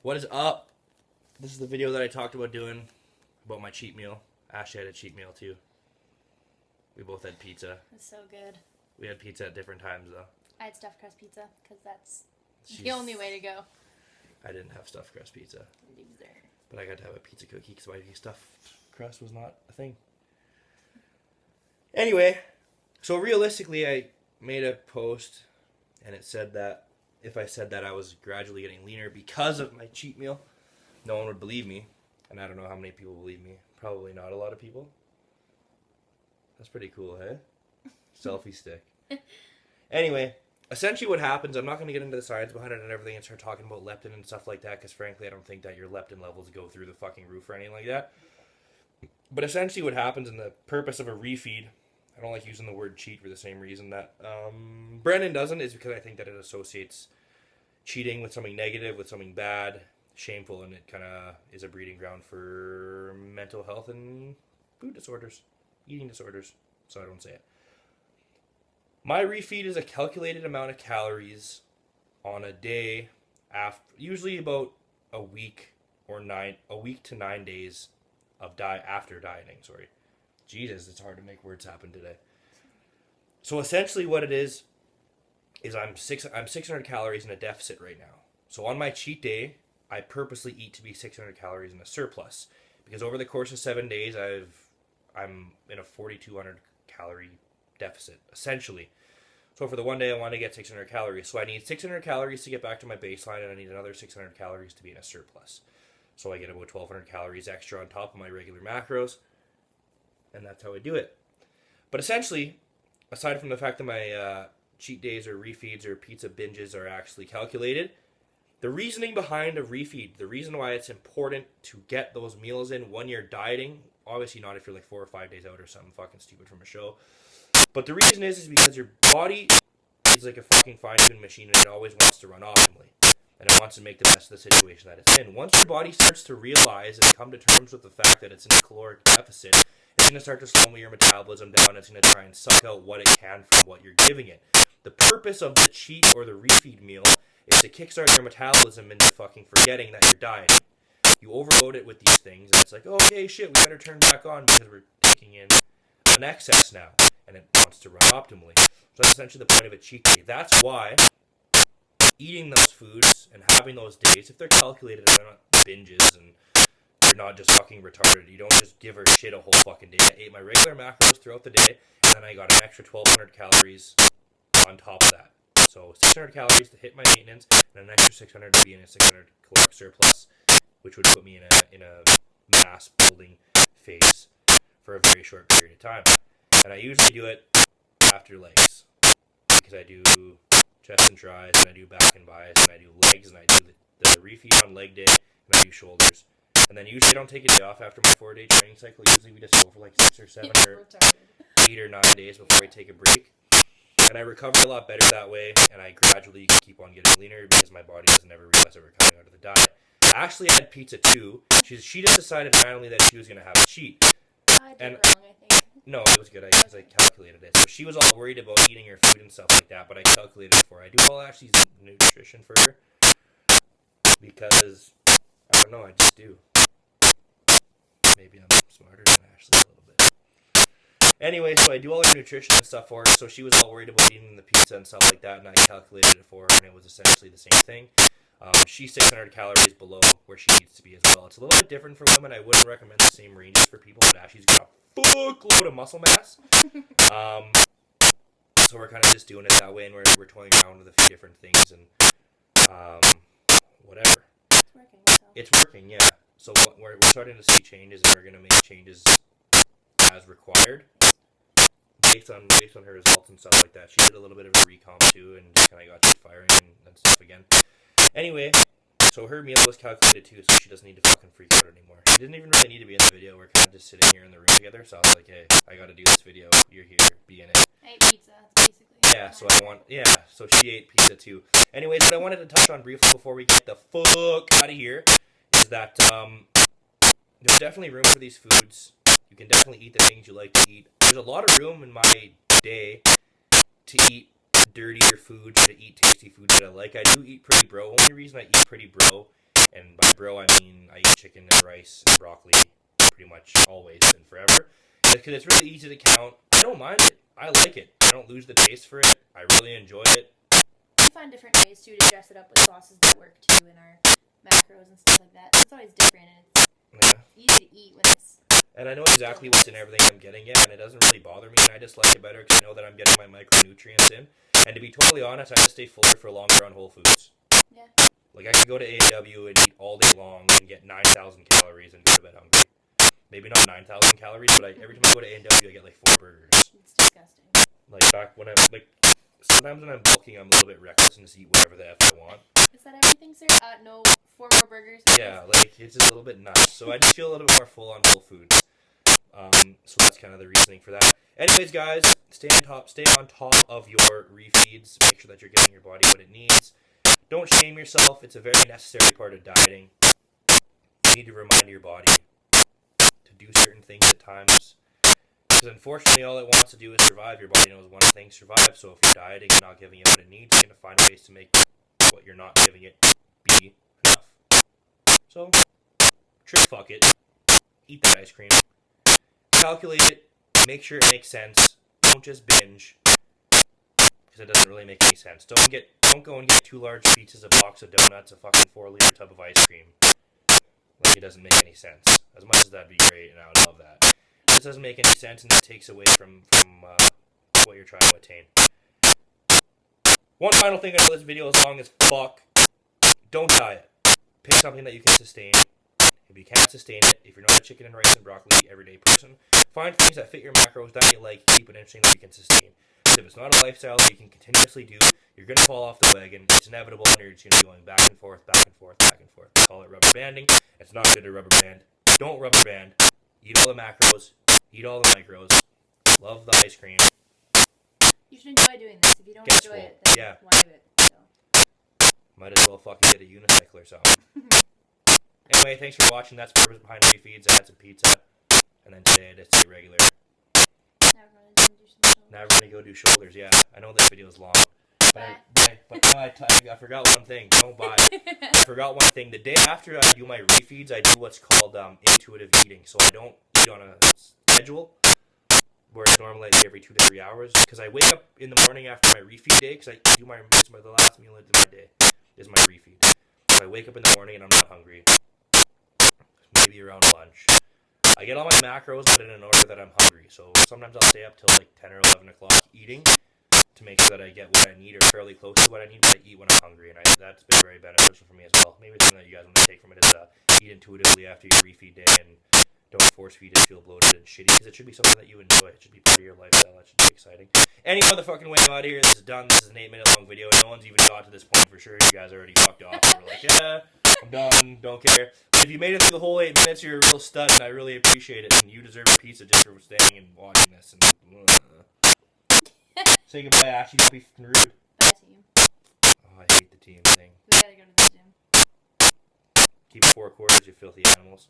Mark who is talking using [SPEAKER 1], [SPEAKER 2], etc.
[SPEAKER 1] What is up? This is the video that I talked about doing about my cheat meal. Ashley had a cheat meal too. We both had pizza.
[SPEAKER 2] It's so good.
[SPEAKER 1] We had pizza at different times though.
[SPEAKER 2] I had stuffed crust pizza because that's the only way to go.
[SPEAKER 1] I didn't have stuffed crust pizza.
[SPEAKER 2] Loser.
[SPEAKER 1] But I got to have a pizza cookie because my stuffed crust was not a thing. Anyway, so realistically I made a post and it said that if I said that I was gradually getting leaner because of my cheat meal, no one would believe me. And I don't know how many people believe me. Probably not a lot of people. That's pretty cool, hey? Selfie stick. Anyway, essentially what happens, I'm not going to get into the science behind it and everything and start talking about leptin and stuff like that because frankly I don't think that your leptin levels go through the fucking roof or anything like that. But essentially what happens, and the purpose of a refeed, I don't like using the word cheat for the same reason that Brendan doesn't, is because I think that it associates cheating with something negative, with something bad, shameful, and it kind of is a breeding ground for mental health and food disorders, eating disorders, so I don't say it. My refeed is a calculated amount of calories on a day, after usually about a week to 9 days of after dieting. Sorry, Jesus, it's hard to make words happen today. So essentially, what it is I'm 600 calories in a deficit right now. So on my cheat day, I purposely eat to be 600 calories in a surplus because over the course of 7 days, I'm in a 4,200 calorie deficit essentially. So for the one day I want to get 600 calories. So I need 600 calories to get back to my baseline and I need another 600 calories to be in a surplus. So I get about 1,200 calories extra on top of my regular macros. And that's how I do it. But essentially, aside from the fact that my cheat days or refeeds or pizza binges are actually calculated, the reasoning behind a refeed, the reason why it's important to get those meals in when you're dieting, obviously not if you're like 4 or 5 days out or something fucking stupid from a show, but the reason is because your body is like a fucking fine-tuned machine and it always wants to run optimally. And it wants to make the best of the situation that it's in. Once your body starts to realize and come to terms with the fact that it's in a caloric deficit, it's going to start to slow your metabolism down. It's going to try and suck out what it can from what you're giving it. The purpose of the cheat or the refeed meal is to kickstart your metabolism into fucking forgetting that you're dieting. You overload it with these things, and it's like, okay, shit, we better turn back on because we're taking in an excess now, and it wants to run optimally. So that's essentially the point of a cheat day. That's why eating those foods and having those days, if they're calculated and they're not binges and you're not just fucking retarded, you don't just give her shit a whole fucking day. I ate my regular macros throughout the day, and then I got an extra 1,200 calories on top of that. So 600 calories to hit my maintenance, and an extra 600 to be in a 600 caloric surplus, which would put me in a mass building phase for a very short period of time. And I usually do it after legs, because I do chest and tries, and I do back and biceps, and I do legs, and I do the refeed on leg day, and I do shoulders. And then usually I don't take a day off after my 4-day training cycle. Usually we just go for like 6 or 7 or 8 or 9 days before I take a break. And I recover a lot better that way, and I gradually keep on getting leaner because my body doesn't ever realize that we're coming out of the diet. Ashley had pizza too. She just decided finally that she was going to have a cheat.
[SPEAKER 2] I did it wrong, I think.
[SPEAKER 1] No, it was good because I calculated it. So she was all worried about eating her food and stuff like that, but I calculated it for her. I do all Ashley's nutrition for her because, I don't know, I just do. Maybe I'm smarter than Ashley a little bit. Anyway, so I do all her nutrition and stuff for her, so she was all worried about eating the pizza and stuff like that, and I calculated it for her, and it was essentially the same thing. She's 600 calories below where she needs to be as well. It's a little bit different for women. I wouldn't recommend the same ranges for people, but Ashley's got a fuckload of muscle mass. So we're kind of just doing it that way, and we're toying around with a few different things, and whatever.
[SPEAKER 2] It's working, so.
[SPEAKER 1] It's working, yeah. So we're starting to see changes, and we're going to make changes as required based on her results and stuff like that. She did a little bit of a recomp too, and just kind of got firing and stuff again. Anyway, so her meal was calculated too, so she doesn't need to fucking freak out anymore. She didn't even really need to be in the video. We're kind of just sitting here in the room together, so I was like, hey, I got to do this video. You're here, be in it.
[SPEAKER 2] I ate pizza, basically.
[SPEAKER 1] Yeah, so she ate pizza too. Anyways, what I wanted to touch on briefly before we get the fuck out of here is that there's definitely room for these foods. You can definitely eat the things you like to eat. There's a lot of room in my day to eat dirtier food, to eat tasty food that I like. I do eat pretty bro. Only reason I eat pretty bro And by bro, I mean I eat chicken and rice and broccoli pretty much always and forever. Because it's really easy to count. I don't mind it. I like it. I don't lose the taste for it. I really enjoy it.
[SPEAKER 2] We find different ways too to dress it up with sauces that work too in our macros and stuff like that. So it's always different and it's easy to eat when it's.
[SPEAKER 1] And I know exactly what's in everything I'm getting in, and it doesn't really bother me, and I just like it better because I know that I'm getting my micronutrients in. And to be totally honest, I just stay fuller for longer on Whole Foods.
[SPEAKER 2] Yeah.
[SPEAKER 1] Like, I could go to AEW and eat all day long and get 9,000 calories and go to bed hungry. Maybe not 9,000 calories, but every time I go to AEW, I get like 4 burgers.
[SPEAKER 2] It's disgusting.
[SPEAKER 1] Like, back when I'm, like, sometimes when I'm bulking, I'm a little bit reckless and just eat whatever the F I want.
[SPEAKER 2] Is that everything, sir? No, 4 more burgers.
[SPEAKER 1] Yeah, like, it's just a little bit nuts. So I just feel a little bit more full on Whole Foods. So that's kind of the reasoning for that. Anyways, guys, stay on top of your refeeds. Make sure that you're getting your body what it needs. Don't shame yourself. It's a very necessary part of dieting. You need to remind your body to do certain things at times. Because unfortunately, all it wants to do is survive. Your body knows one thing, survive. So if you're dieting and not giving it what it needs, you're going to find ways to make what you're not giving it be enough. So, fuck it. Eat that ice cream. Calculate it. Make sure it makes sense. Don't just binge. Because it doesn't really make any sense. Don't go and get 2 large pizzas, a box of donuts, a fucking 4-liter tub of ice cream. Like, it doesn't make any sense. As much as that'd be great, and I would love that. This doesn't make any sense, and it takes away from what you're trying to attain. One final thing, I know this video is long as fuck. Don't diet. Pick something that you can sustain. If you can't sustain it, if you're not a chicken and rice and broccoli everyday person, find things that fit your macros that you like, keep it interesting that you can sustain. Because if it's not a lifestyle that you can continuously do, you're going to fall off the wagon. It's inevitable, and you're just going to be going back and forth, back and forth, back and forth. They call it rubber banding. It's not good to rubber band. Don't rubber band. Eat all the macros. Eat all the micros. Love the ice cream.
[SPEAKER 2] You should enjoy doing this. If you don't enjoy it, then why do it? So.
[SPEAKER 1] Might as well fucking get a unicycle or something. Anyway, thanks for watching. That's the purpose behind refeeds. I had some pizza. And then today I just ate regular. Now we're going to go do shoulders. Yeah, I know this video is long. But I forgot one thing. Don't buy. I forgot one thing. The day after I do my refeeds, I do what's called intuitive eating. So I don't eat on a schedule, where it's normally like every 2 to 3 hours. Because I wake up in the morning after my refeed day, because the last meal of my day is my refeed. So I wake up in the morning and I'm not hungry. Maybe around lunch. I get all my macros, but in an order that I'm hungry. So sometimes I'll stay up till like 10 or 11 o'clock eating to make sure that I get what I need or fairly close to what I need, but I eat when I'm hungry, and that's been very beneficial for me as well. Maybe it's something that you guys want to take from it is eat intuitively after your refeed day, and don't force feed and feel bloated and shitty, because it should be something that you enjoy. It should be part of your lifestyle. That should be exciting. Any motherfucking way, I'm out of here. This is done. This is an 8-minute long video. No one's even got to this point for sure. You guys already fucked off and were like, yeah, I'm done. Don't care. But if you made it through the whole 8 minutes, you're a real stud, and I really appreciate it. And you deserve a pizza just for staying and watching this. And say goodbye, Ashley. Don't be fucking rude.
[SPEAKER 2] Bye, team.
[SPEAKER 1] Oh, I hate the team thing.
[SPEAKER 2] We gotta go to the gym.
[SPEAKER 1] Keep 4 quarters, you filthy animals.